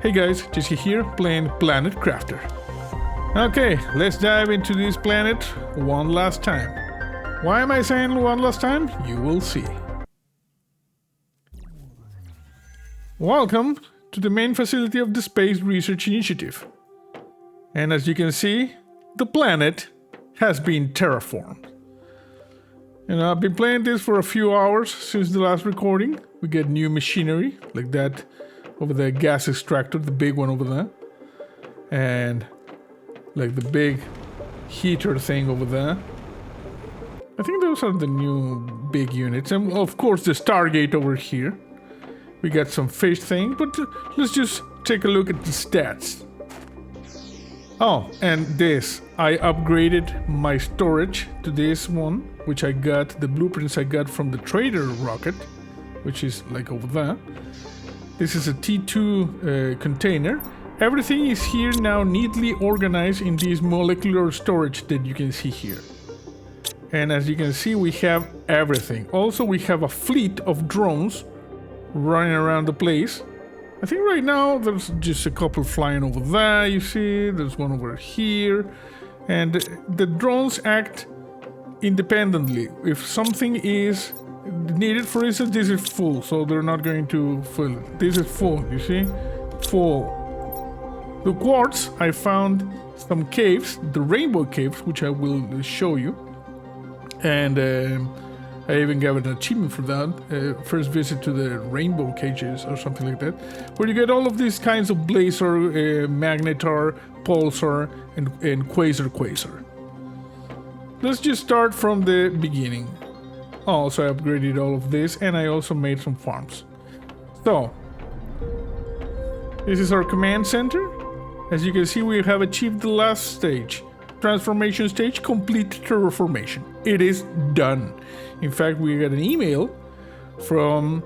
Hey guys, Jesse here, playing Planet Crafter. Okay, let's dive into this planet one last time. Why am I saying one last time? You will see. Welcome to the main facility of the Space Research Initiative. And as you can see, the planet has been terraformed. And I've been playing this for a few hours since the last recording. We get new machinery, like that over the gas extractor, the big one over there. And like the big heater thing over there. I think those are the new big units. And of course the Stargate over here. We got some fish thing, but let's just take a look at the stats. Oh, and this. I upgraded my storage to this one, which I got, the blueprints I got from the trader rocket, which is like over there. This is a T2 container. Everything is here now neatly organized in this molecular storage that you can see here. And as you can see, we have everything. Also, we have a fleet of drones running around the place. I think right now there's just a couple flying over there, you see. There's one over here. And the drones act independently. If something is needed, for instance, this is full, so they're not going to fill it. This is full, you see? Full. The Quartz, I found some caves, the rainbow caves, which I will show you. And I even got an achievement for that. First visit to the rainbow cages or something like that. Where you get all of these kinds of blazer, magnetar, pulsar, and quasar. Let's just start from the beginning. Oh, so I upgraded all of this, and I also made some farms. So, this is our command center. As you can see, we have achieved the last stage. Transformation stage, complete terraformation. It is done. In fact, we got an email from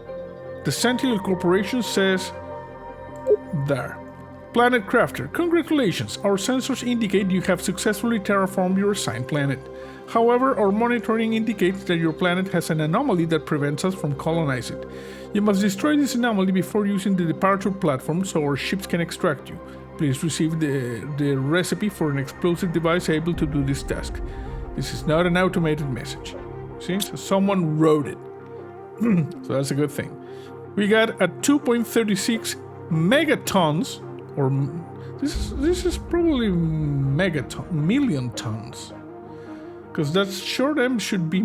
the Sentinel Corporation, says there. Planet Crafter, congratulations. Our sensors indicate you have successfully terraformed your assigned planet. However, our monitoring indicates that your planet has an anomaly that prevents us from colonizing it. You must destroy this anomaly before using the departure platform so our ships can extract you. Please receive the recipe for an explosive device able to do this task. This is not an automated message. See, so someone wrote it. So that's a good thing. We got a 2.36 megatons, or this is probably million tons. Because that short M should be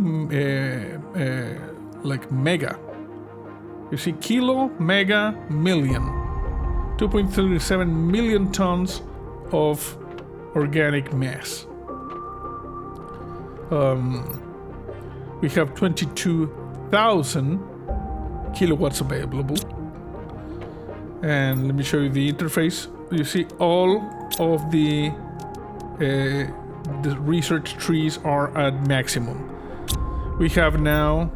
like mega. You see, kilo, mega, million. 2.37 million tons of organic mass. We have 22,000 kilowatts available. And let me show you the interface. You see all of the research trees are at maximum. We have now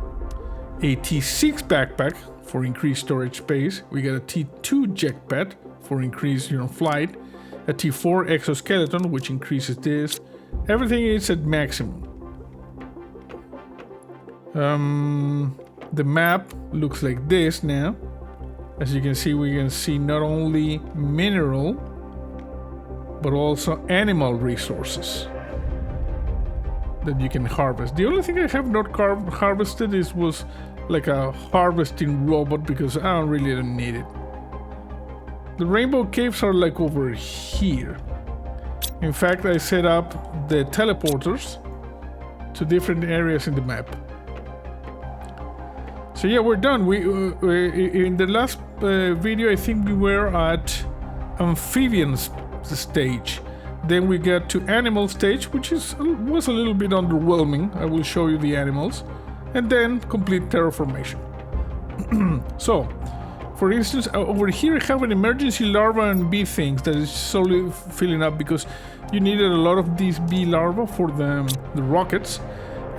a T6 backpack for increased storage space. We got a T2 jetpack for increased flight. A T4 exoskeleton, which increases this. Everything is at maximum. The map looks like this now. As you can see, we can see not only mineral, but also animal resources that you can harvest. The only thing I have not harvested was like a harvesting robot, because I really don't need it. The rainbow caves are like over here. In fact, I set up the teleporters to different areas in the map. So yeah, we're done. We in the last video, I think we were at amphibians stage. Then we got to animal stage, which was a little bit underwhelming. I will show you the animals. And then complete terraformation. So, for instance, over here I have an emergency larva and bee things that is slowly filling up, because you needed a lot of these bee larvae for the rockets,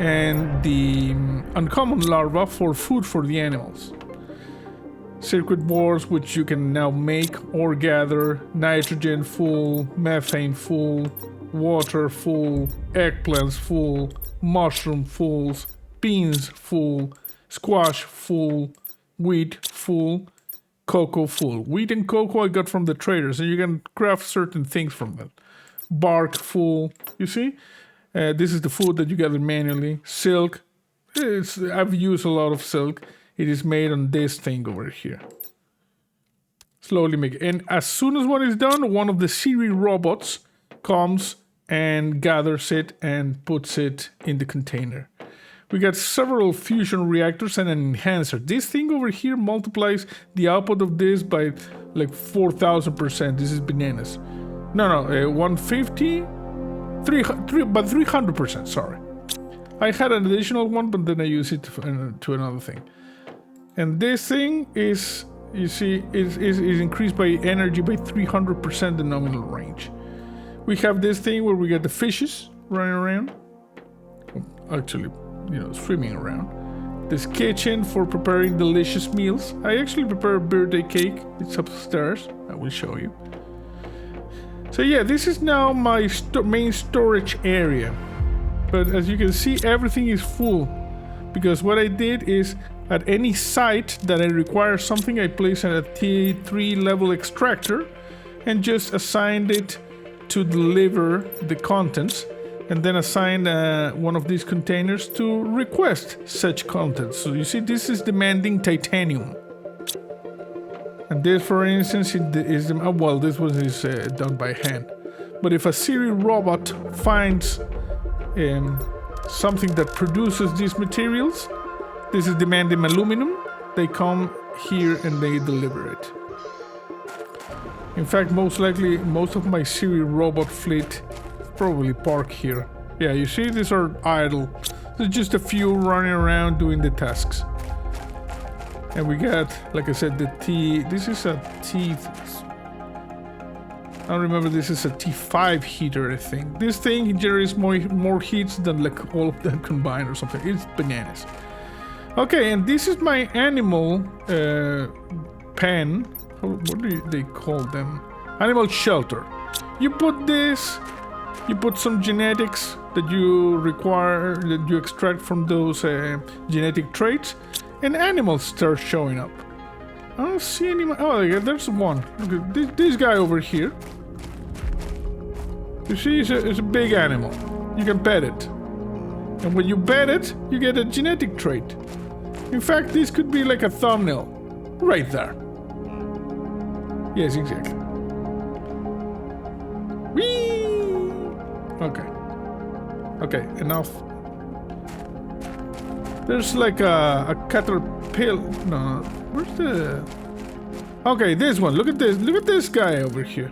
and the uncommon larva for food for the animals. Circuit boards, which you can now make or gather, nitrogen full, methane full, water full, eggplants full, mushroom fulls, beans full, squash full, wheat full, cocoa full. Wheat and cocoa I got from the traders, and you can craft certain things from them. Bark full, you see? This is the food that you gather manually. Silk, I've used a lot of silk. It is made on this thing over here. Slowly make it. And as soon as one is done, one of the Siri robots comes and gathers it and puts it in the container. We got several fusion reactors and an enhancer. This thing over here multiplies the output of this by like 4,000%. This is bananas. No, 150, but 300%, sorry. I had an additional one, but then I use it to another thing. And this thing is, you see, is increased by energy by 300% the nominal range. We have this thing where we get the fishes running around. Actually, swimming around. This kitchen for preparing delicious meals. I actually prepare a birthday cake. It's upstairs. I will show you. So yeah, this is now my main storage area. But as you can see, everything is full. Because what I did is, at any site that I require something, I place a T3 level extractor and just assigned it to deliver the contents, and then assign one of these containers to request such contents. So you see, this is demanding titanium. And this, for instance, this one is done by hand. But if a Siri robot finds something that produces these materials, this is demanding aluminum, they come here and they deliver it. In fact, most likely, most of my Siri robot fleet probably park here. Yeah, you see, these are idle. There's just a few running around doing the tasks. And we got, like I said, this is a I don't remember, this is a T5 heater, I think. This thing generates more heats than like all of them combined or something. It's bananas. Okay, and this is my animal pen. What do they call them? Animal shelter. You put this, you put some genetics that you require, that you extract from those genetic traits, and animals start showing up. I don't see any. Oh, yeah, there's one. Look at this guy over here. You see, it's a big animal. You can pet it. And when you pet it, you get a genetic trait. In fact, this could be like a thumbnail. Right there. Yes, exactly. Whee! Okay. Okay, enough. There's like a caterpillar. No, where's the... Okay, this one. Look at this. Look at this guy over here.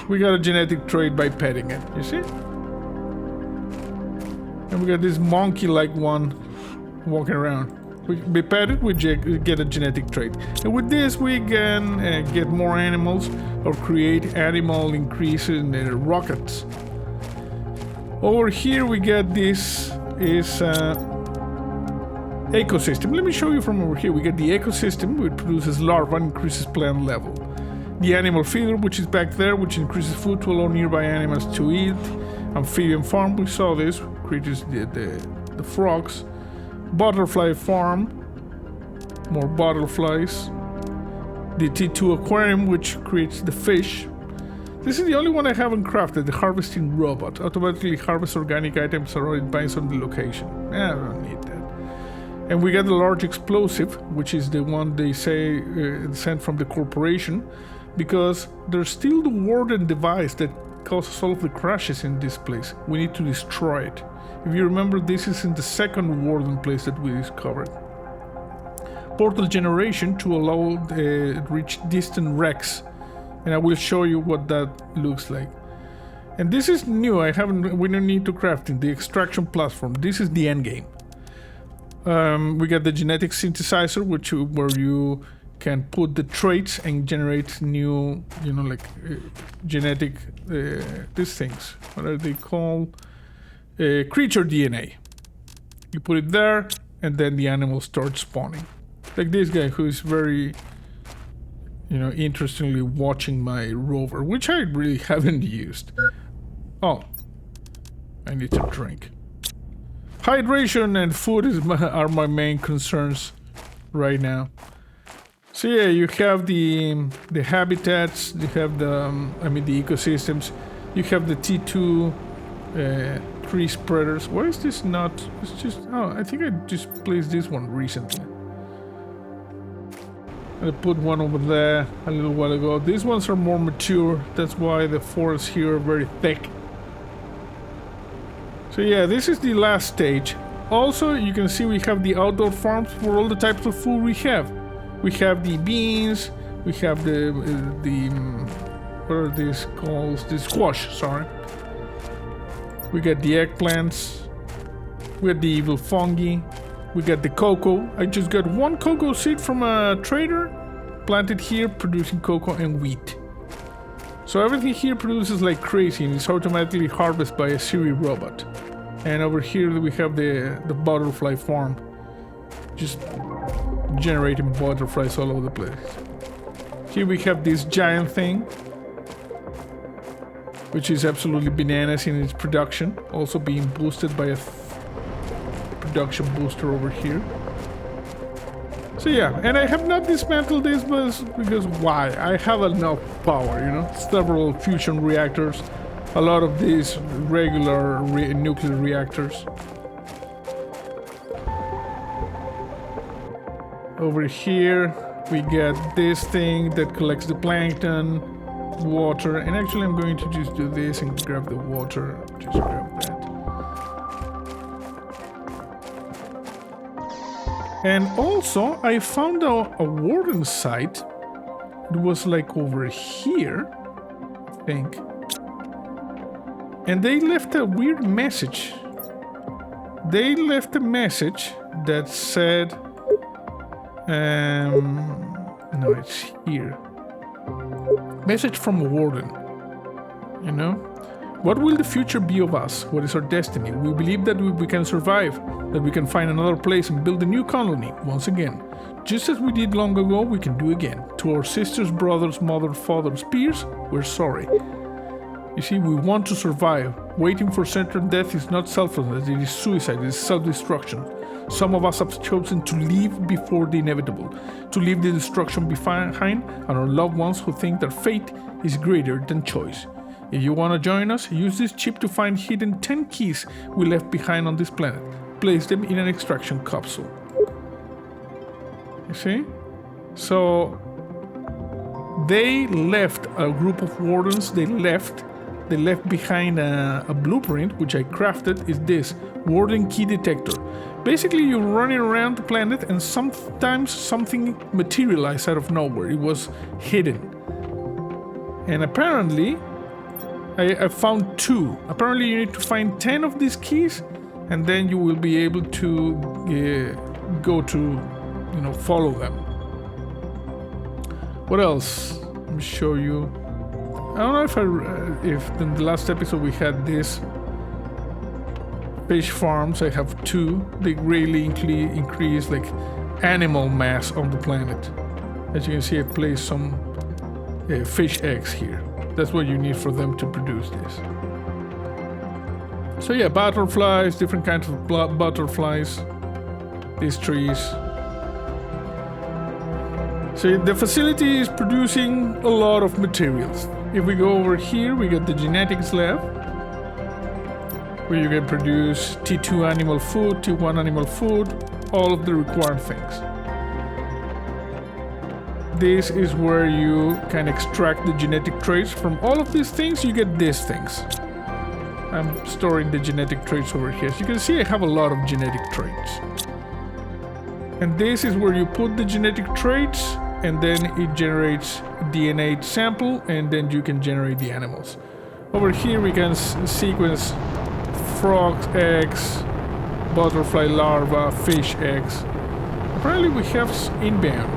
We got a genetic trait by petting it. You see? And we got this monkey-like one walking around. We pet it, we get a genetic trait. And with this, we can get more animals or create animal increase in the rockets. Over here, we get this is ecosystem. Let me show you from over here. We get the ecosystem, which produces larvae and increases plant level. The animal feeder, which is back there, which increases food to allow nearby animals to eat. Amphibian farm, we saw this, creates the frogs. Butterfly farm, more butterflies. The T2 aquarium, which creates the fish. This is the only one I haven't crafted, the harvesting robot. Automatically harvests organic items or it binds on the location. I don't need that. And we got the large explosive, which is the one they say sent from the corporation, because there's still the Warden device that causes all of the crashes in this place. We need to destroy it. If you remember, this is in the second Warden place that we discovered. Portal generation to allow reach distant wrecks, and I will show you what that looks like. And this is new. We don't need to craft it. The extraction platform. This is the end game. We got the genetic synthesizer, where you can put the traits and generate new, genetic these things. What are they called? Creature DNA. You put it there, and then the animal starts spawning. Like this guy, who is very, interestingly watching my rover, which I really haven't used. Oh, I need to drink. Hydration and food are my main concerns right now. So yeah, you have the habitats, you have the the ecosystems, you have the T2 tree spreaders. Why is this not? It's just I think I just placed this one recently. I put one over there a little while ago. These ones are more mature. That's why the forests here are very thick. So yeah, this is the last stage. Also, you can see we have the outdoor farms for all the types of food we have. We have the beans. We have the what are these called? The squash. Sorry. We got the eggplants. We got the evil fungi. We got the cocoa. I just got one cocoa seed from a trader, planted here, producing cocoa and wheat. So everything here produces like crazy and is automatically harvested by a Siri robot. And over here we have the butterfly farm, just generating butterflies all over the place. Here we have this giant thing, which is absolutely bananas in its production, also being boosted by a production booster over here. So yeah, and I have not dismantled this because why? I have enough power, you know, several fusion reactors, a lot of these regular nuclear reactors. Over here we get this thing that collects the plankton, water, and actually I'm going to just do this and grab the water. Just grab that. And also, I found a warden site. It was like over here, I think. And they left a weird message. They left a message that said, no, it's here. Message from a warden. You know? What will the future be of us? What is our destiny? We believe that we can survive, that we can find another place and build a new colony once again. Just as we did long ago, we can do again. To our sisters, brothers, mother, fathers, peers, we're sorry. You see, we want to survive. Waiting for certain death is not selflessness, it is suicide, it is self-destruction. Some of us have chosen to leave before the inevitable, to leave the destruction behind, and our loved ones who think that fate is greater than choice. If you want to join us, use this chip to find hidden 10 keys we left behind on this planet. Place them in an extraction capsule. You see? So they left a group of wardens, they left behind a blueprint, which I crafted, is this warden key detector. Basically, you're running around the planet and sometimes something materialized out of nowhere. It was hidden. And apparently, I found 2. Apparently, you need to find 10 of these keys, and then you will be able to go to, follow them. What else? Let me show you. I don't know if in the last episode we had this fish farms. I have 2. They greatly increase like animal mass on the planet. As you can see, I placed some fish eggs here. That's what you need for them to produce this. So yeah, butterflies, different kinds of butterflies, these trees. So the facility is producing a lot of materials. If we go over here, we got the genetics lab, where you can produce T2 animal food, T1 animal food, all of the required things. This is where you can extract the genetic traits. From all of these things, you get these things. I'm storing the genetic traits over here. As you can see, I have a lot of genetic traits. And this is where you put the genetic traits, and then it generates a DNA sample, and then you can generate the animals. Over here, we can sequence frogs, eggs, butterfly larvae, fish eggs. Apparently, we have inbound.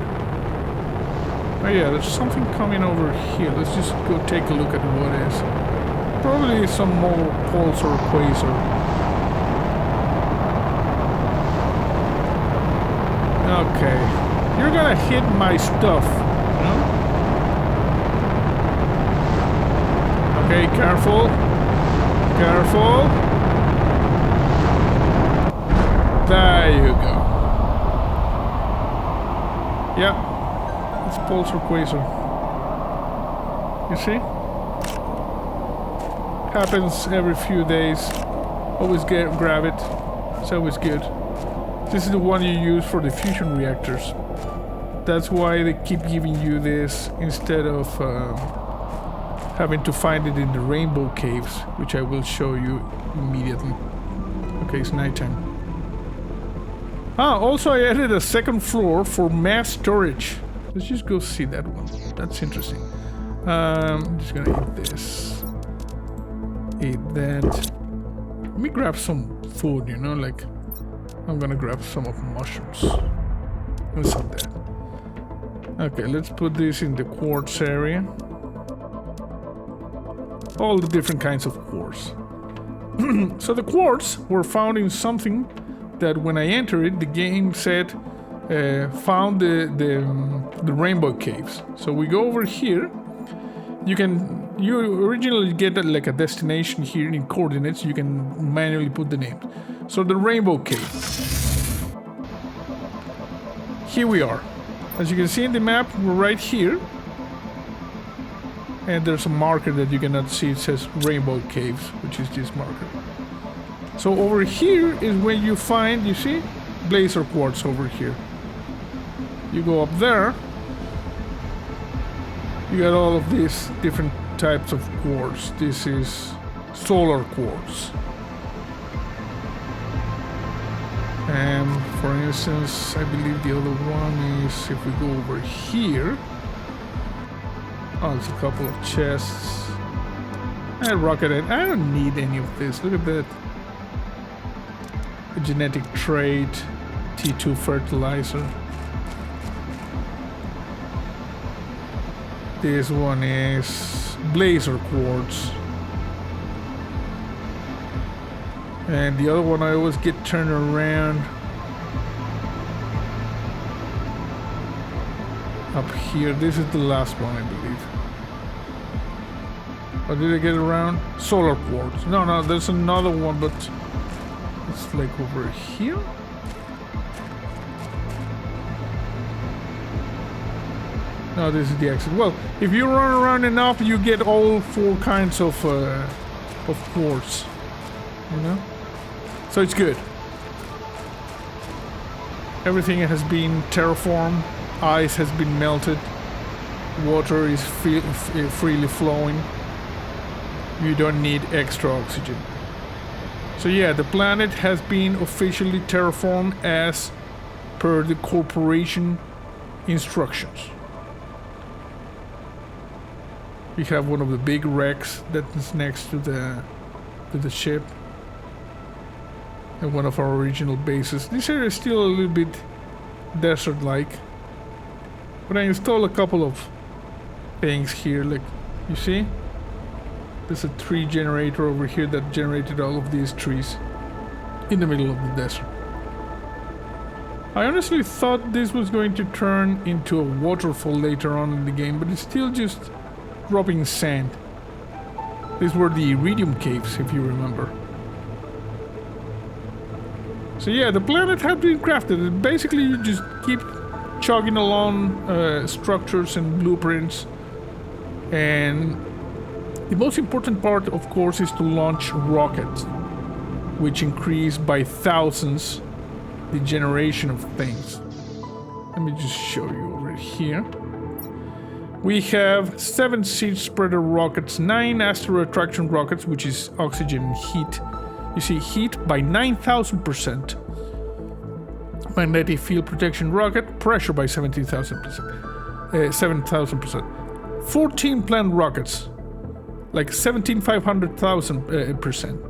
Oh yeah, there's something coming over here. Let's just go take a look at what it is. Probably some more pulse or quasar. Okay. You're gonna hit my stuff, you know? Okay, careful. Careful. There you go. Yep. It's pulsar quasar. You see? Happens every few days. Always grab it. It's always good. This is the one you use for the fusion reactors. That's why they keep giving you this instead of having to find it in the rainbow caves, which I will show you immediately. Okay, it's nighttime. Also I added a second floor for mass storage. Let's just go see that one. That's interesting. I'm just gonna eat this. Eat that. Let me grab some food, you know, like I'm gonna grab some of the mushrooms. What's up there? Okay, let's put this in the quartz area. All the different kinds of quartz. So the quartz were found in something that when I entered it, the game said found the rainbow caves. So we go over here. You originally get like a destination here in coordinates. You can manually put the names. So the rainbow cave. Here we are. As you can see in the map, we're right here. And there's a marker that you cannot see. It says rainbow caves, which is this marker. So over here is when you find, you see, blazer quartz over here. You go up there. You got all of these different types of quartz. This is solar quartz. And for instance, I believe the other one is, if we go over here. Oh, there's a couple of chests. And rocket it. I don't need any of this. Look at that. A genetic trait. T2 fertilizer. This one is blazer quartz. And the other one I always get turned around. Up here. This is the last one, I believe. Or did I get it around? Solar quartz. No, there's another one, but it's like over here. No, this is the exit. Well, if you run around enough, you get all four kinds of quartz. You know? So it's good. Everything has been terraformed. Ice has been melted. Water is freely flowing. You don't need extra oxygen. So yeah, the planet has been officially terraformed as per the corporation instructions. We have one of the big wrecks that is next to the ship. And one of our original bases. This area is still a little bit desert-like. But I installed a couple of things here, like, you see? There's a tree generator over here that generated all of these trees in the middle of the desert. I honestly thought this was going to turn into a waterfall later on in the game, but it's still just dropping sand. These were the iridium caves, if you remember. So yeah, the planet had been crafted. Basically, you just keep chugging along structures and blueprints. And the most important part, of course, is to launch rockets, which increase by thousands the generation of things. Let me just show you over here. We have 7 seed spreader rockets, 9 asteroid attraction rockets, which is oxygen and heat. You see heat by 9,000%. Magnetic field protection rocket, pressure by 17,000%. 7,000%. 14 plant rockets, like 17,500%.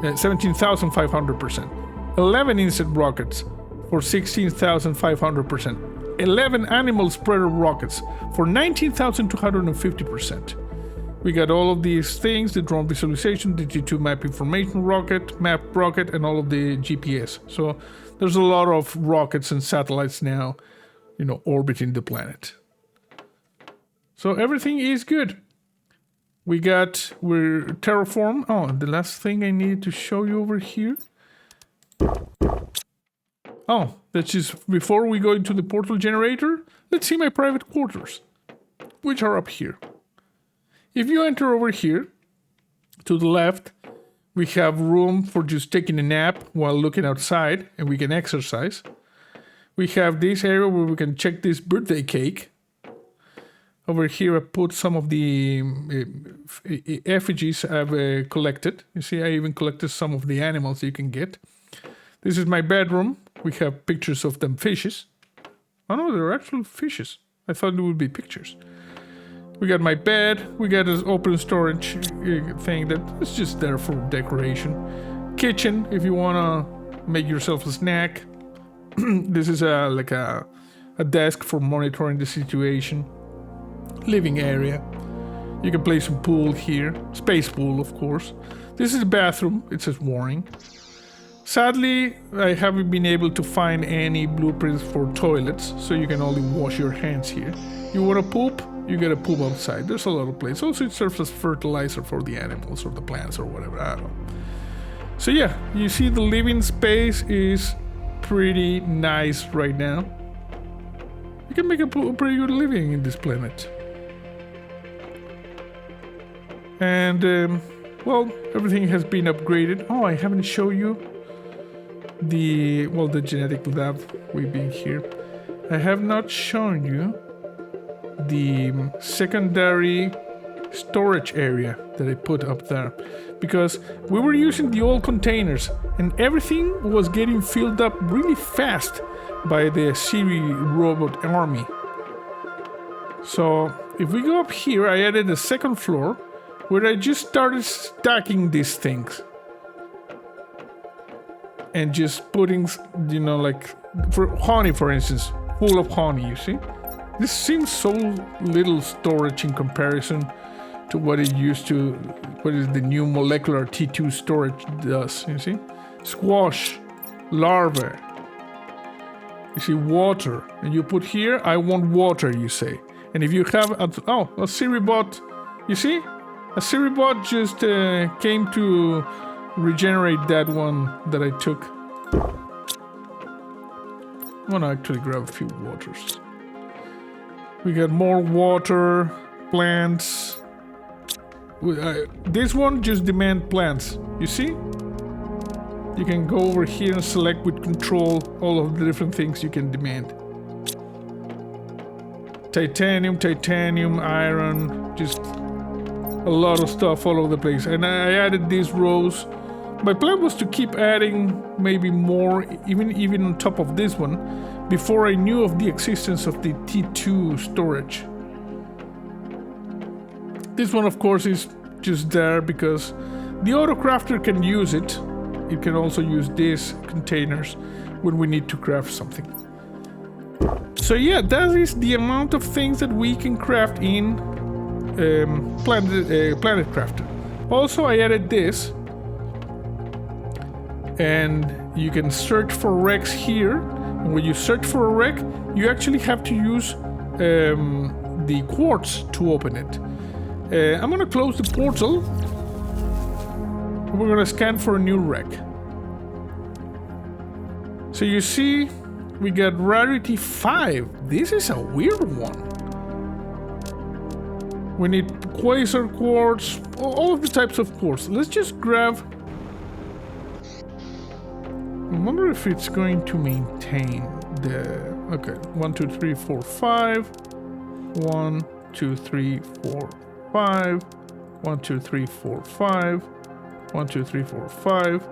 17,500%. 11 insect rockets for 16,500%. 11 animal spreader rockets for 19,250%. We got all of these things, the drone visualization, the G2 map information rocket, map rocket, and all of the GPS. So there's a lot of rockets and satellites now, you know, orbiting the planet. So everything is good. We're terraform. Oh, the last thing I needed to show you over here. Oh, that's just before we go into the portal generator. Let's see my private quarters, which are up here. If you enter over here, to the left, we have room for just taking a nap while looking outside, and we can exercise. We have this area where we can check this birthday cake. Over here, I put some of the effigies I've collected. You see, I even collected some of the animals you can get. This is my bedroom. We have pictures of them fishes. Oh no, they're actual fishes. I thought it would be pictures. We got my bed. We got this open storage thing that is just there for decoration. Kitchen, if you want to make yourself a snack. This is like a desk for monitoring the situation. Living area. You can play some pool here. Space pool, of course. This is the bathroom. It says warning. Sadly, I haven't been able to find any blueprints for toilets, so you can only wash your hands here. You want to poop? You gotta poop outside. There's a lot of places. Also, it serves as fertilizer for the animals or the plants or whatever. I don't know. So yeah, you see the living space is pretty nice right now. You can make a pretty good living in this planet. And, well, everything has been upgraded. Oh, I haven't shown you the genetic lab we've been here. I have not shown you the secondary storage area that I put up there, because we were using the old containers and everything was getting filled up really fast by the Siri robot army. So if we go up here, I added a second floor where I just started stacking these things and just putting, you know, like for honey, for instance, full of honey, you see. This seems so little storage in comparison to what it used to, what is the new molecular T2 storage does, you see? Squash, larvae, you see water, and you put here, I want water, you say. And if you have, a Siri bot, you see? A Siri bot just came to regenerate that one that I took. I want to actually grab a few waters. We got more water, plants. This one just demand plants. You see? You can go over here and select with control all of the different things you can demand. Titanium, iron, just a lot of stuff all over the place. And I added these rows. My plan was to keep adding maybe more, even on top of this one, before I knew of the existence of the T2 storage. This one, of course, is just there because the autocrafter can use it. It can also use these containers when we need to craft something. So yeah, that is the amount of things that we can craft in Planet Crafter. Also, I added this. And you can search for wrecks here. And when you search for a wreck, you actually have to use the Quartz to open it. I'm gonna close the portal. We're gonna scan for a new wreck. So you see, we got rarity 5. This is a weird one. We need quasar quartz, all of the types of quartz. Let's just grab. I wonder if it's going to maintain the... Okay, 1, 2, 3, 4, 5. 1, 2, 3, 4, 5. 1, 2, 3, 4, 5. 1, 2, 3, 4, 5.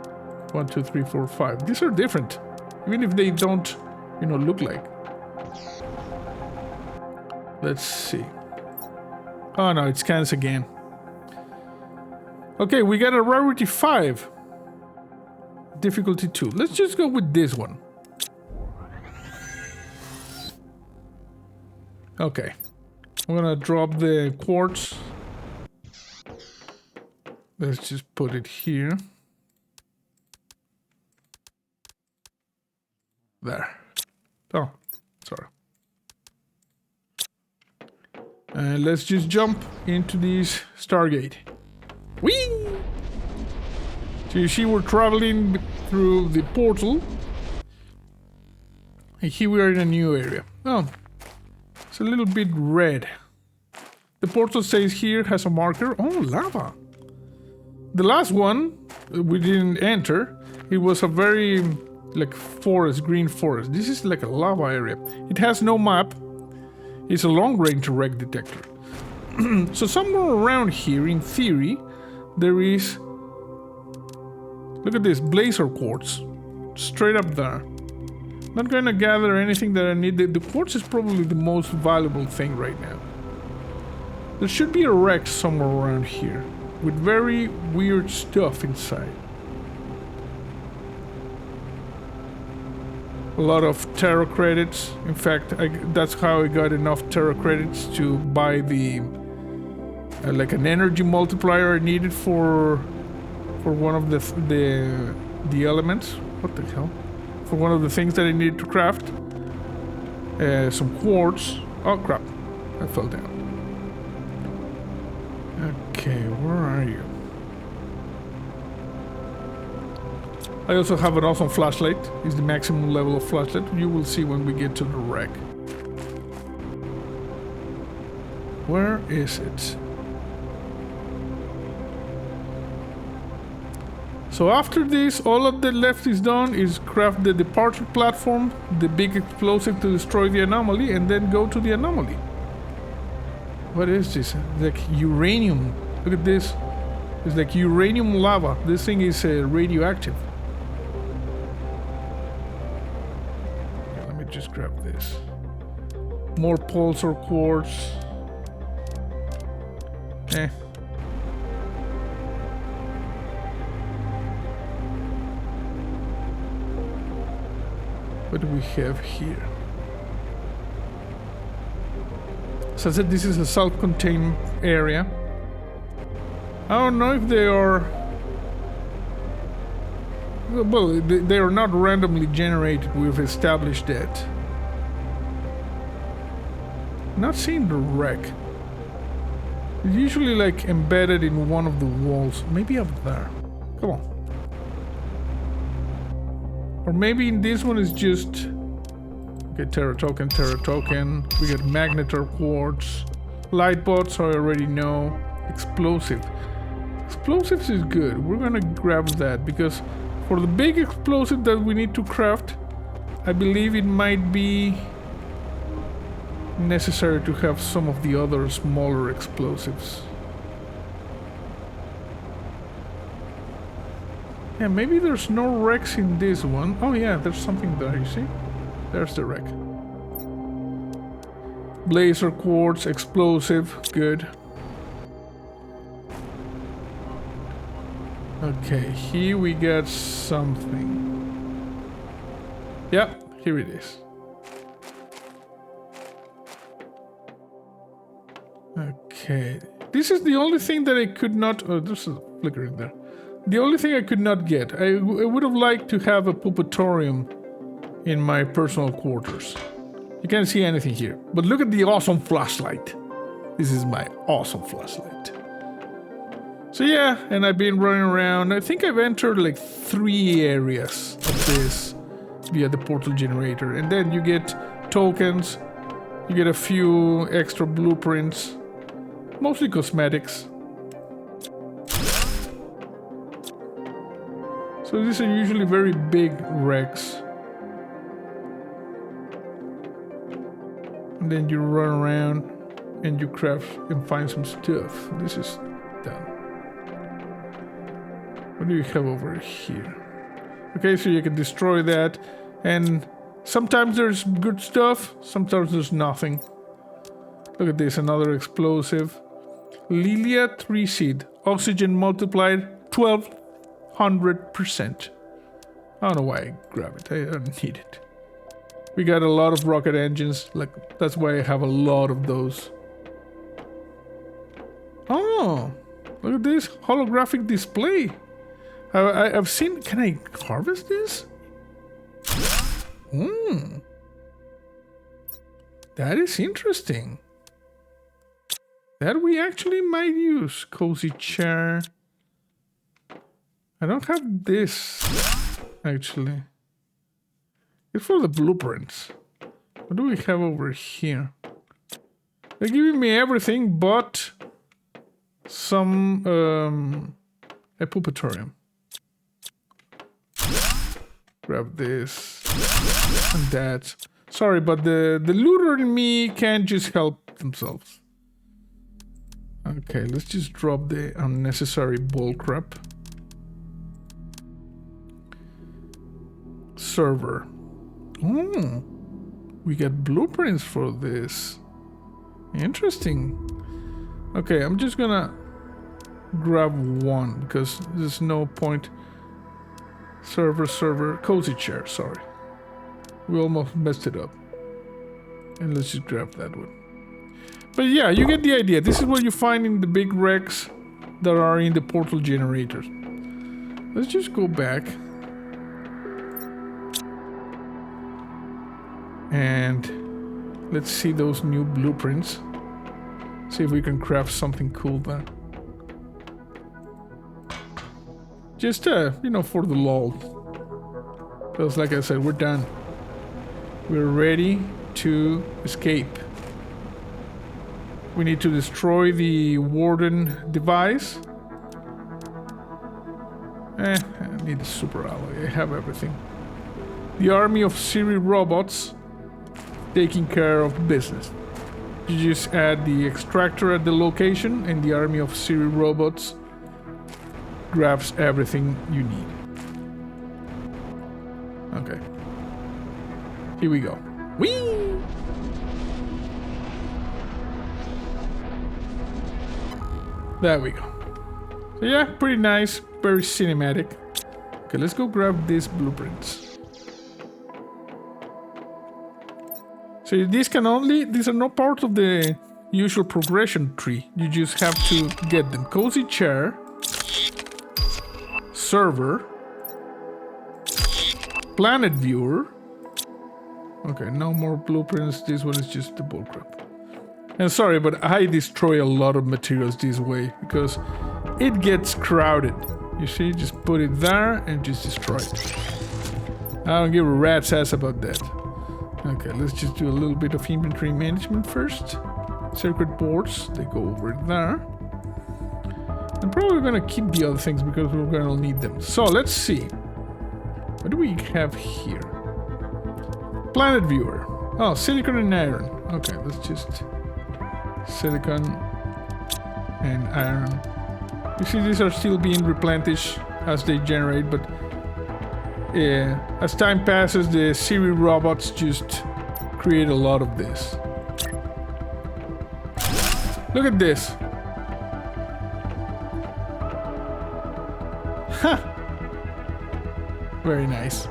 1, 2, 3, 4, 5. These are different, even if they don't, you know, look like. Let's see. Oh no, it scans again. Okay, we got a rarity 5. Difficulty 2. Let's just go with this one. Okay. I'm gonna drop the quartz. Let's just put it here. There. Oh, sorry. And let's just jump into this Stargate. Whee! So you see we're traveling through the portal. And here we are in a new area. Oh, it's a little bit red. The portal says here has a marker. Oh, lava. The last one we didn't enter. It was a very like forest, green forest. This is like a lava area. It has no map. It's a long-range wreck detector. So somewhere around here, in theory, there is... Look at this, blazer quartz. Straight up there. Not gonna gather anything that I need. The quartz is probably the most valuable thing right now. There should be a wreck somewhere around here with very weird stuff inside. A lot of tarot credits. In fact, that's how I got enough tarot credits to buy the like an energy multiplier I needed for one of the elements. What the hell? For one of the things that I needed to craft. Some quartz. Oh crap! I fell down. Okay, where are you? I also have an awesome flashlight. It's the maximum level of flashlight. You will see when we get to the wreck. Where is it? So after this, all of the left is done is craft the departure platform, the big explosive to destroy the anomaly, and then go to the anomaly. What is this? Like uranium. Look at this. It's like uranium lava. This thing is radioactive. Okay, let me just grab this. More pulsar quartz. What do we have here? So I said this is a self-contained area. I don't know if they are... Well, they are not randomly generated. We've established that. Not seeing the wreck. It's usually like embedded in one of the walls. Maybe up there. Come on. Or maybe in this one is just... Okay, Terra token, Terra token. We got magnetar quartz. Light bots, I already know. Explosive. Explosives is good. We're gonna grab that because for the big explosive that we need to craft, I believe it might be necessary to have some of the other smaller explosives. Yeah, maybe there's no wrecks in this one. Oh yeah, there's something there, you see? There's the wreck. Blazer quartz, explosive, good. Okay, here we got something. Yeah, here it is. Okay, this is the only thing that I could not... Oh, there's a flicker in there. The only thing I could not get. I would have liked to have a pupatorium in my personal quarters. You can't see anything here. But look at the awesome flashlight. This is my awesome flashlight. So yeah, and I've been running around. I think I've entered like 3 areas of this via the portal generator. And then you get tokens. You get a few extra blueprints. Mostly cosmetics. So these are usually very big wrecks. And then you run around and you craft and find some stuff. This is done. What do you have over here? Okay, so you can destroy that. And sometimes there's good stuff, sometimes there's nothing. Look at this, another explosive. Lilia 3 seed. Oxygen multiplied 1200%. I don't know why I grab it. I don't need it. We got a lot of rocket engines. Like, that's why I have a lot of those. Oh, look at this holographic display. I've seen... Can I harvest this? That is interesting. That we actually might use. Cozy chair. I don't have this, actually. It's for the blueprints. What do we have over here? They're giving me everything but some a pupatorium. Grab this and that. Sorry, but the looter and me can't just help themselves. Okay, let's just drop the unnecessary bull crap. Server. Oh, we get blueprints for this. Interesting. Okay, I'm just gonna grab one because there's no point. Server, cozy chair, sorry. We almost messed it up. And let's just grab that one. But yeah, you get the idea. This is what you find in the big wrecks that are in the portal generators. Let's just go back. And let's see those new blueprints. See if we can craft something cool there. Just, you know, for the lol. Because like I said, we're done. We're ready to escape. We need to destroy the Warden device. I need a super alloy. I have everything. The army of Siri robots taking care of business. You just add the extractor at the location and the army of Siri robots grabs everything you need. Okay. Here we go. Whee! There we go. So yeah, pretty nice, very cinematic. Okay, let's go grab these blueprints. So these are not part of the usual progression tree. You just have to get them. Cozy chair, server, planet viewer. Okay, no more blueprints. This one is just the bullcrap. And sorry, but I destroy a lot of materials this way because it gets crowded. You see, just put it there and just destroy it. I don't give a rat's ass about that. Okay, let's just do a little bit of inventory management first. Circuit boards, they go over there. I'm probably gonna keep the other things because we're gonna need them. So let's see. What do we have here? Planet viewer. Oh, silicon and iron. Okay, let's just silicon and iron. You see, these are still being replenished as they generate, but as time passes, the Siri robots just create a lot of this. Look at this. Ha! Very nice.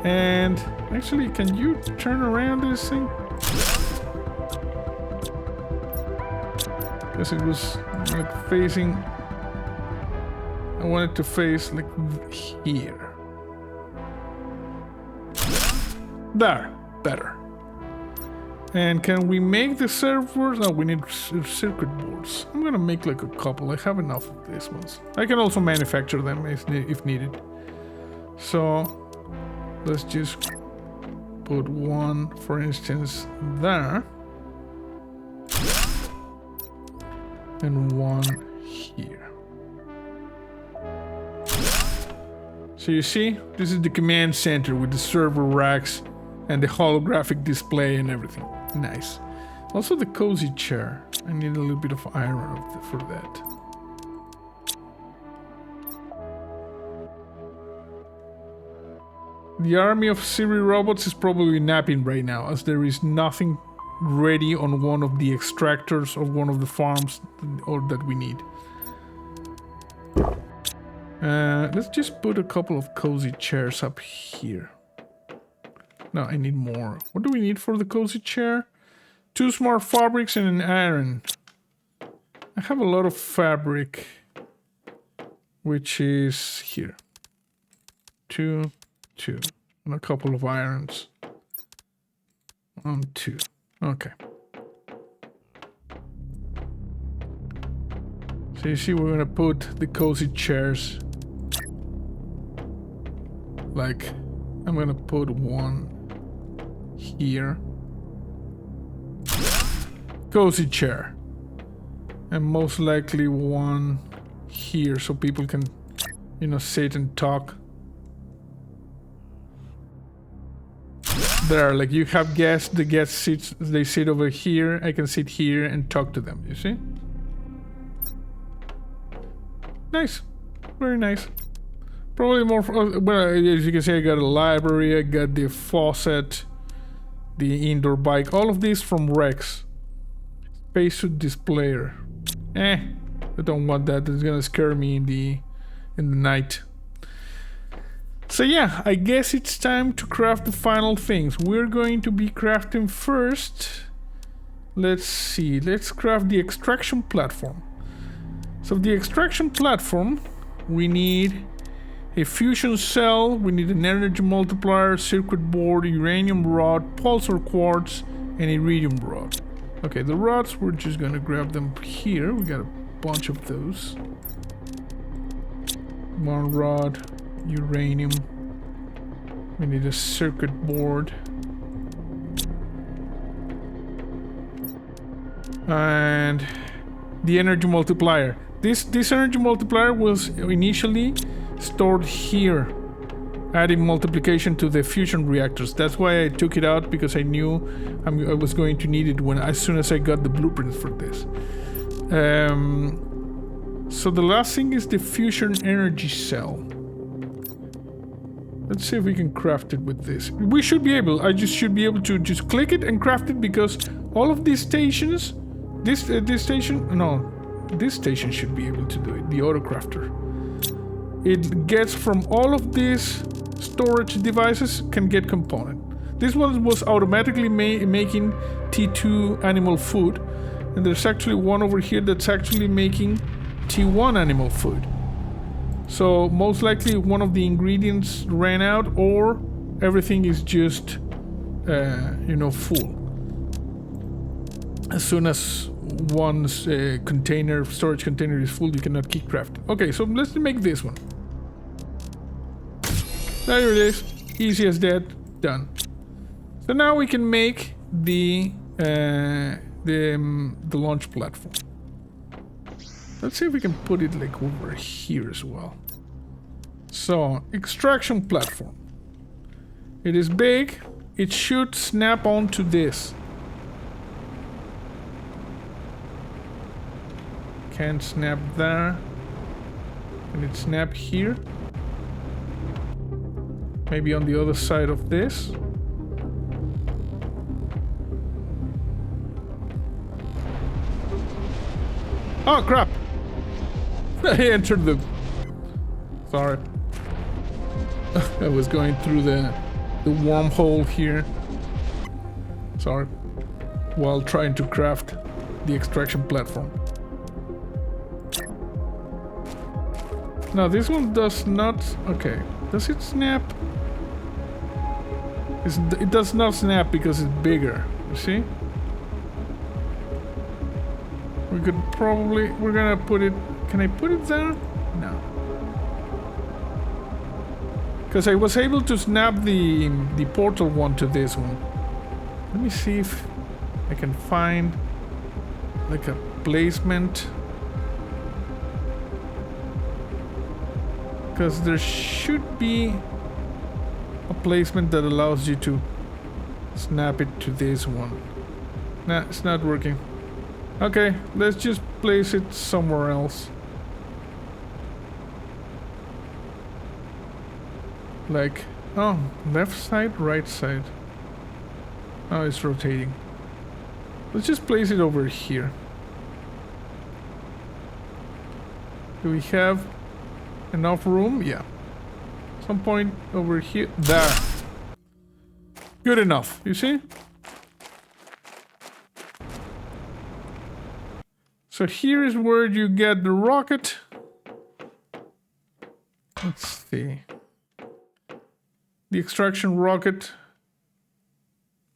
And actually, can you turn around this thing? Because it was like facing. I want it to face like here. There, better. And can we make the servers? No, we need circuit boards. I'm gonna make like a couple. I have enough of these ones. I can also manufacture them if needed. So let's just put one, for instance, there. And one here. So you see, this is the command center with the server racks and the holographic display and everything. Nice. Also the cozy chair. I need a little bit of iron for that. The army of Siri robots is probably napping right now, as there is nothing ready on one of the extractors of one of the farms that we need. Let's just put a couple of cozy chairs up here. No, I need more. What do we need for the cozy chair? 2 smart fabrics and an iron. I have a lot of fabric, which is here. 2, 2, and a couple of irons. 1, 2. Okay. So you see, we're gonna put the cozy chairs like I'm gonna put one here. Cozy chair. And most likely one here so people can, you know, sit and talk. There, like you have guests, the guests sit, they sit over here. I can sit here and talk to them, you see? Nice. Very nice. Probably more, well, as you can see, I got a library, I got the faucet, the indoor bike, all of these from Rex. Spacesuit displayer. I don't want that. It's gonna scare me in the night. So yeah, I guess it's time to craft the final things. We're going to be crafting first. Let's see. Let's craft the extraction platform. So the extraction platform, we need a fusion cell, we need an energy multiplier, circuit board, uranium rod, pulsar quartz, and iridium rod. Okay, the rods, we're just gonna grab them here. We got a bunch of those. One rod, uranium. We need a circuit board. And the energy multiplier. This energy multiplier was initially stored here, adding multiplication to the fusion reactors. That's why I took it out, because I knew I was going to need it as soon as I got the blueprints for this. So the last thing is the fusion energy cell. Let's see if we can craft it with this. We should be able. I just should be able to just click it and craft it, because all of these stations, this station should be able to do it. The auto crafter. It gets from all of these storage devices, can get component. This one was automatically making T2 animal food, and there's actually one over here that's actually making T1 animal food. So most likely one of the ingredients ran out, or everything is just full. As soon as one's storage container is full, you cannot keep crafting. Okay, so let's make this one. There it is. Easy as that. Done. So now we can make the launch platform. Let's see if we can put it like over here as well. So, extraction platform. It is big. It should snap onto this. Can't snap there. Can it snap here? Maybe on the other side of this. Oh crap! I entered the... Sorry. I was going through the wormhole here. Sorry. While trying to craft the extraction platform. Now this one does not... Okay. Does it snap? It does not snap because it's bigger. You see? We could probably... We're gonna put it... Can I put it there? No. Because I was able to snap the portal one to this one. Let me see if I can find like a placement. Because there should be a placement that allows you to snap it to this one. Nah, it's not working. Okay, let's just place it somewhere else. Like, oh, left side, right side. Oh, it's rotating. Let's just place it over here. Do we have enough room? Yeah. Some point over here. There. Good enough, you see? So here is where you get the rocket. Let's see. The extraction rocket.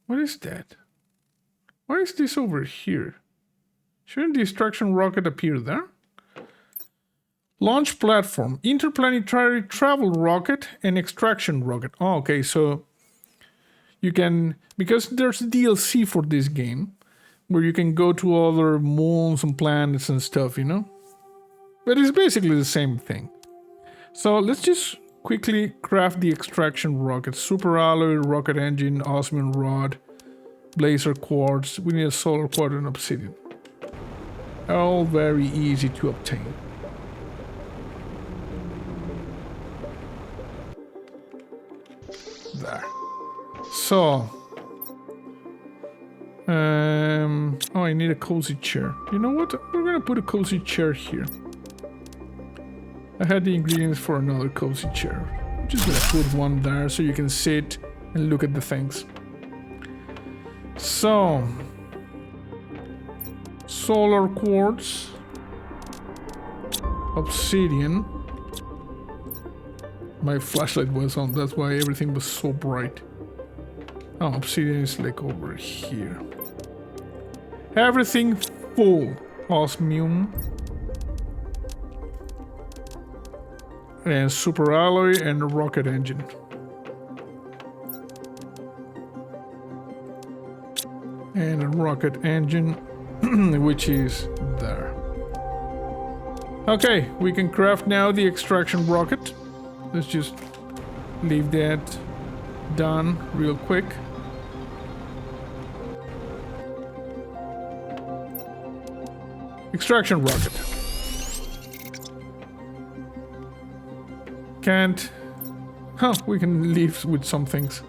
What is that? Why is this over here? Shouldn't the extraction rocket appear there? Launch platform, interplanetary travel rocket, and extraction rocket. Oh, okay, so you can, because there's DLC for this game, where you can go to other moons and planets and stuff, you know? But it's basically the same thing. So let's just quickly craft the extraction rocket. Super alloy, rocket engine, osmium rod, blazer quartz. We need a solar quartz and obsidian. All very easy to obtain. There. So, oh, I need a cozy chair. You know what? We're gonna put a cozy chair here. I had the ingredients for another cozy chair. I'm just gonna put one there so you can sit and look at the things. So, solar quartz, obsidian. My flashlight was on, that's why everything was so bright. Oh, obsidian is like over here. Everything full. Osmium. And super alloy and a rocket engine. And a rocket engine, which is there. Okay, we can craft now the extraction rocket. Let's just leave that done real quick. Extraction rocket. Can't... Huh, we can leave with some things.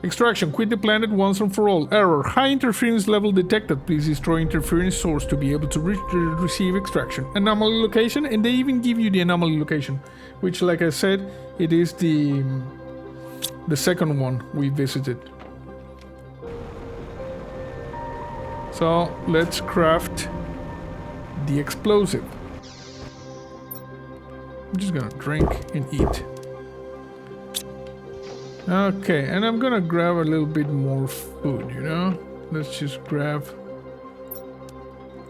Extraction. Quit the planet once and for all. Error. High interference level detected. Please destroy interference source to be able to receive extraction. Anomaly location, and they even give you the anomaly location, which, like I said, it is the second one we visited. So let's craft the explosive. I'm just gonna drink and eat. Okay, and I'm gonna grab a little bit more food, you know? Let's just grab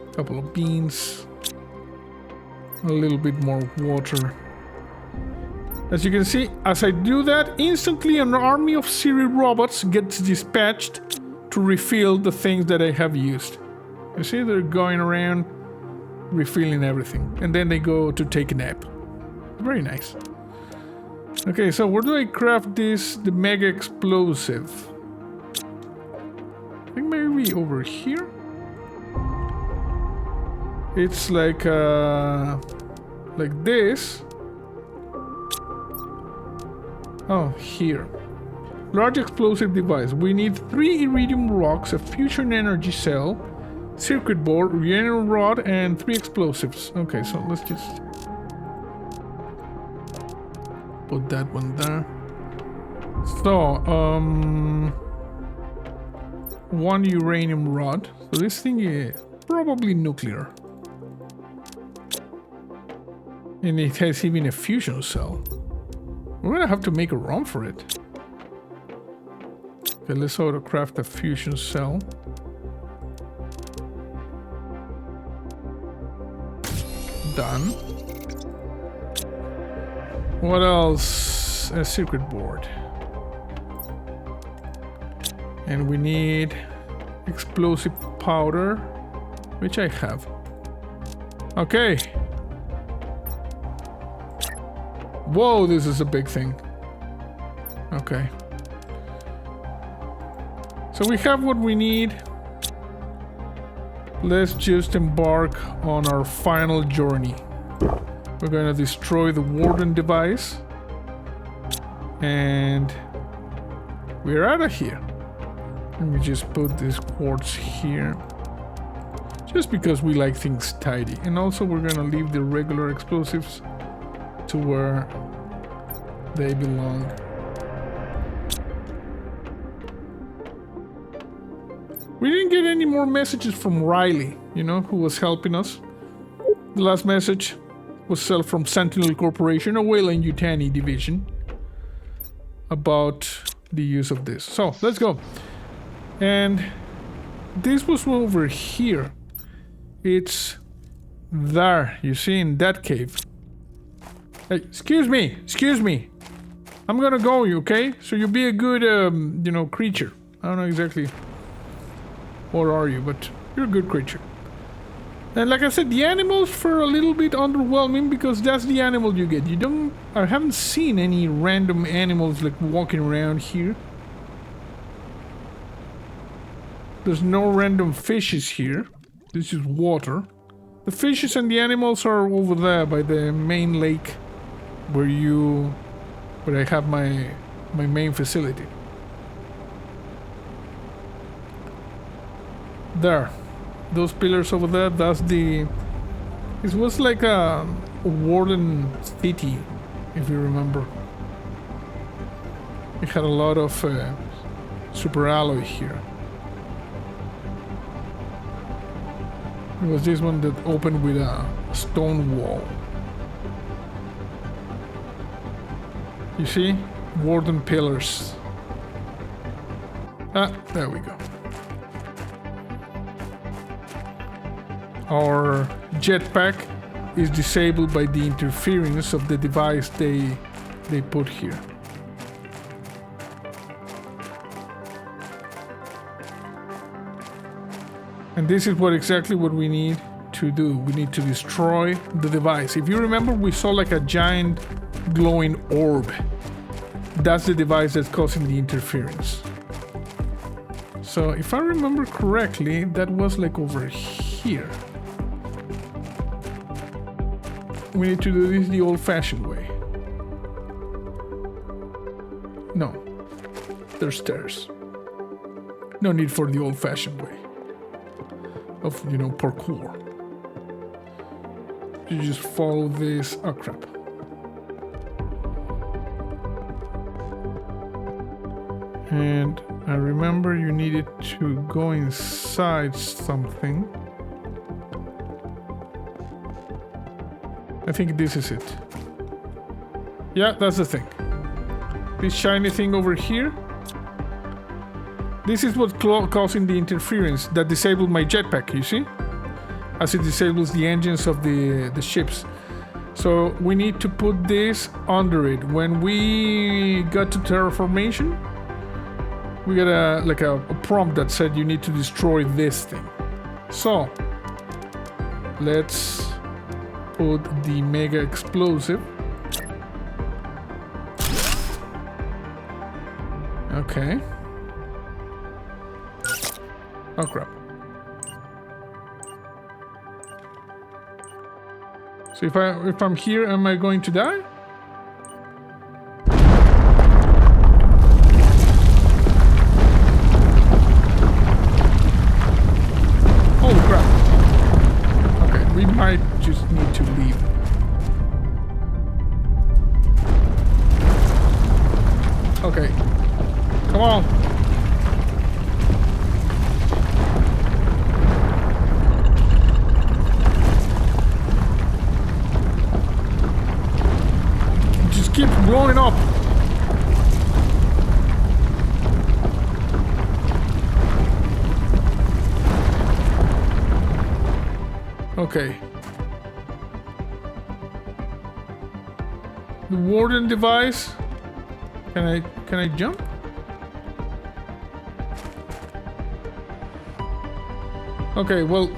a couple of beans, a little bit more water. As you can see, as I do that, instantly an army of Siri robots gets dispatched to refill the things that I have used. You see, they're going around refilling everything, and then they go to take a nap. Very nice. Okay, so where do I craft this, the mega explosive? I think maybe over here? It's like this. Oh, here. Large explosive device. We need 3 iridium rocks, a fusion energy cell, circuit board, uranium rod, and 3 explosives. Okay, so let's just put that one there. So, 1 uranium rod. So this thing is probably nuclear. And it has even a fusion cell. We're gonna have to make a run for it. Okay, let's auto craft a fusion cell. Done. What else? A circuit board. And we need explosive powder, which I have. Okay. Whoa, this is a big thing. Okay. So we have what we need. Let's just embark on our final journey. We're going to destroy the Warden device. And we're out of here. Let me just put this quartz here. Just because we like things tidy. And also we're going to leave the regular explosives to where they belong. We didn't get any more messages from Riley, you know, who was helping us. The last message was sent from Sentinel Corporation, a Weyland-Yutani division, about the use of this. So, let's go. And this was over here. It's There, you see, in that cave. Hey, excuse me. I'm gonna go, okay? So you be a good, you know, creature. I don't know exactly what are you, but you're a good creature. And like I said, the animals for a little bit underwhelming because that's the animal you get. I haven't seen any random animals like walking around here. There's no random fishes here. This is water. The fishes and the animals are over there by the main lake where I have my main facility. There. Those pillars over there, that's the... It was like a Warden City, if you remember. It had a lot of super alloy here. It was this one that opened with a stone wall. You see? Warden pillars. Ah, there we go. Our jetpack is disabled by the interference of the device they put here. And this is exactly what we need to do. We need to destroy the device. If you remember, we saw like a giant glowing orb. That's the device that's causing the interference. So if I remember correctly, that was like over here. We need to do this the old-fashioned way. No. There's stairs. No need for the old-fashioned way of, you know, parkour. You just follow this... Oh, crap. And I remember you needed to go inside something. I think this is it. Yeah, that's the thing. This shiny thing over here. This is what's causing the interference that disabled my jetpack, you see? As it disables the engines of the ships. So we need to put this under it. When we got to terraformation, we got a prompt that said you need to destroy this thing. So let's put the mega explosive. Okay. Oh crap. So if I'm here, am I going to die? Holy crap. Okay, we might just need to leave. Okay. Come on. Keeps blowing up. Okay. The Warden device. Can I jump? Okay, well,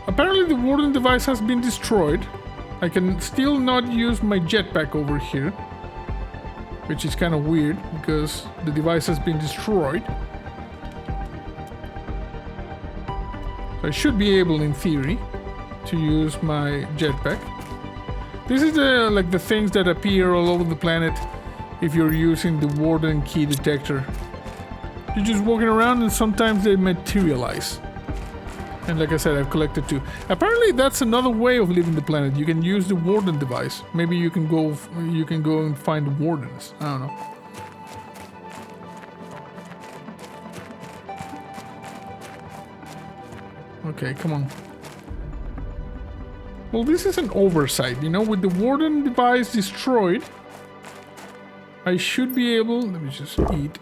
apparently the Warden device has been destroyed. I can still not use my jetpack over here, which is kind of weird because the device has been destroyed. So I should be able, in theory, to use my jetpack. This is like the things that appear all over the planet if you're using the Warden key detector. You're just walking around and sometimes they materialize. And like I said, I've collected two. Apparently that's another way of leaving the planet. You can use the Warden device. Maybe you can go and find Wardens. I don't know. Okay, come on. Well, this is an oversight, you know, with the Warden device destroyed, I should be able, let me just eat.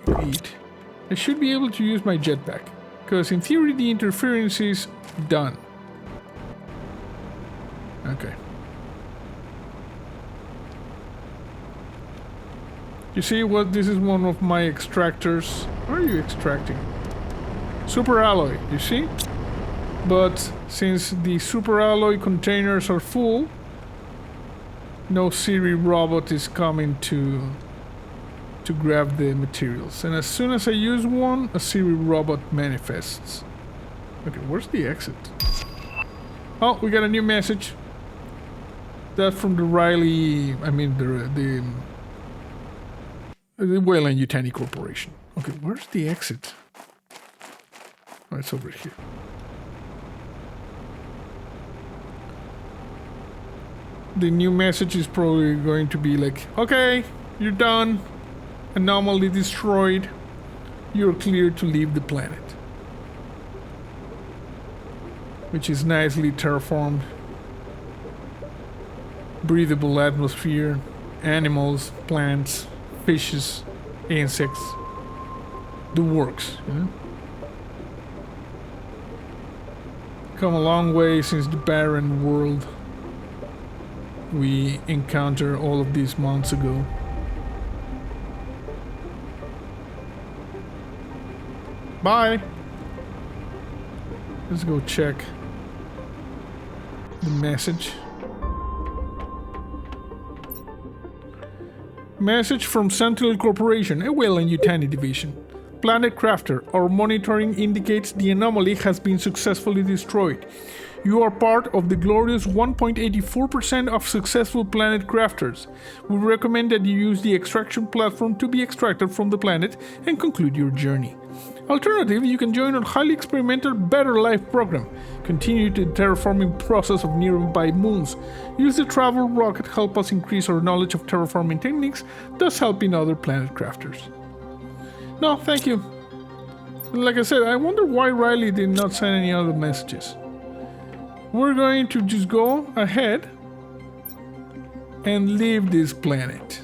I should be able to use my jetpack. Because in theory the interference is done. Okay. You see what? This is one of my extractors. Where are you extracting? Super alloy, you see? But since the super alloy containers are full, no Siri robot is coming to grab the materials. And as soon as I use one, a Siri robot manifests. Okay, where's the exit? Oh, we got a new message. That's from the Riley... I mean, the Weyland-Yutani Corporation. Okay, where's the exit? Oh, it's over here. The new message is probably going to be like, okay, you're done. Anomaly destroyed. You're clear to leave the planet. Which is nicely terraformed. Breathable atmosphere. Animals, plants, fishes, insects. The works, you know? Come a long way since the barren world we encountered all of these months ago. Bye! Let's go check the message. Message from Sentinel Corporation, a Weyland-Yutani division. Planet Crafter, our monitoring indicates the anomaly has been successfully destroyed. You are part of the glorious 1.84% of successful planet crafters. We recommend that you use the extraction platform to be extracted from the planet and conclude your journey. Alternatively, you can join our highly experimental Better Life program. Continue the terraforming process of nearby moons. Use the travel rocket to help us increase our knowledge of terraforming techniques, thus helping other planet crafters. No, thank you. Like I said, I wonder why Riley did not send any other messages. We're going to just go ahead and leave this planet,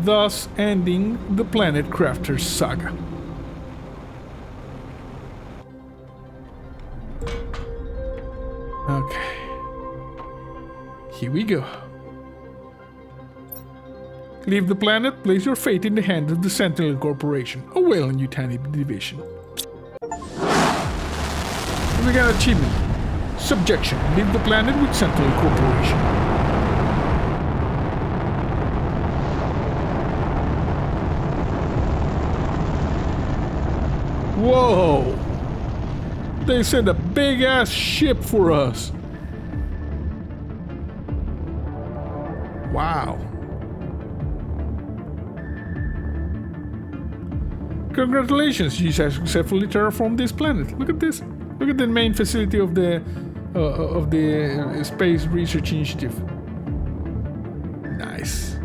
thus ending the Planet Crafter saga. Okay. Here we go. Leave the planet, place your fate in the hands of the Sentinel Corporation, a Weyland-Yutani division. We got achievement. Subjection. Leave the planet with Sentinel Corporation. Whoa! They sent a big-ass ship for us. Wow. Congratulations, you successfully terraformed this planet. Look at this. Look at the main facility of the Space Research Initiative. Nice.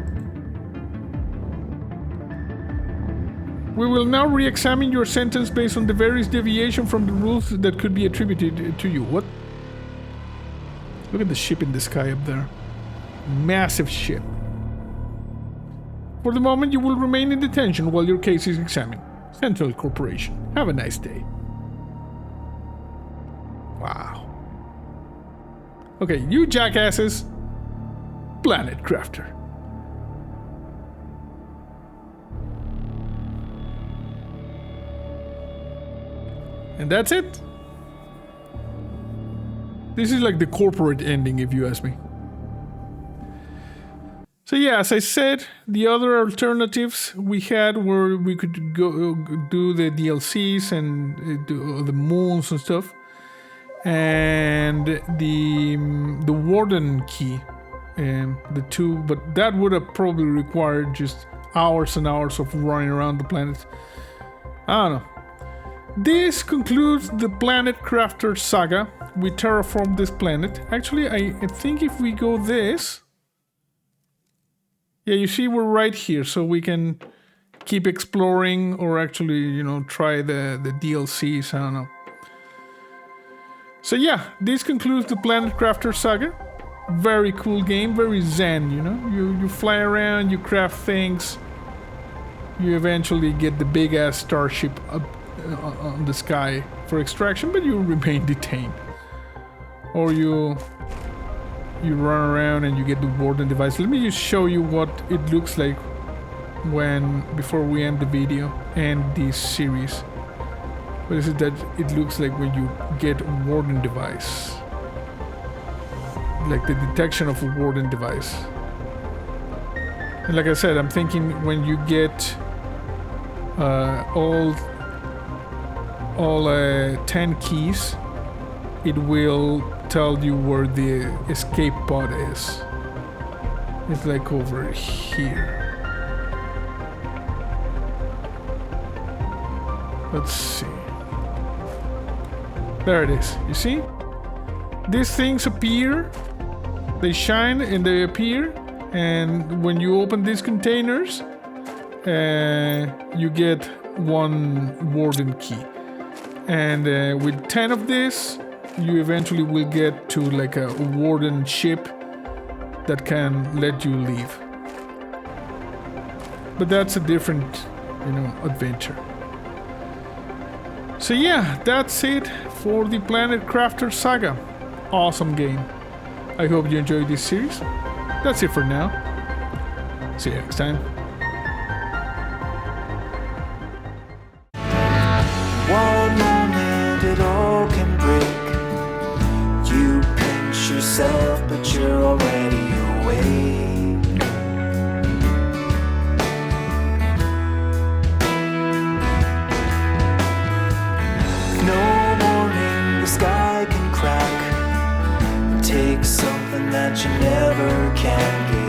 We will now re-examine your sentence based on the various deviations from the rules that could be attributed to you. What? Look at the ship in the sky up there. Massive ship. For the moment, you will remain in detention while your case is examined. Sentinel Corporation. Have a nice day. Wow. Okay, you jackasses. Planet Crafter. And that's it. This is like the corporate ending, if you ask me. So yeah, as I said, the other alternatives we had were we could go do the DLCs and do the moons and stuff, and the Warden key, the two. But that would have probably required just hours and hours of running around the planet. I don't know. This concludes the Planet Crafter saga. We terraformed this planet. Actually, I think if we go this... Yeah, you see we're right here, so we can keep exploring or actually, you know, try the DLCs, I don't know. So yeah, this concludes the Planet Crafter saga. Very cool game, very zen, you know. You fly around, you craft things. You eventually get the big-ass starship up on the sky for extraction, but you remain detained. Or you you run around and you get the Warden device. Let me just show you what it looks like before we end the video and this series. What is it that it looks like when you get a Warden device? Like the detection of a Warden device. And like I said, I'm thinking when you get all 10 keys, it will tell you where the escape pod is. It's like over here. Let's see. There it is. You see? These things appear, they shine and they appear, and when you open these containers, you get one Warden key. And with 10 of this, you eventually will get to like a Warden ship that can let you leave. But that's a different, adventure. So yeah, that's it for the Planet Crafter Saga. Awesome game. I hope you enjoyed this series. That's it for now. See you next time. One moment it all can break. You pinch yourself, but you're already awake. No warning, the sky can crack and take something that you never can get.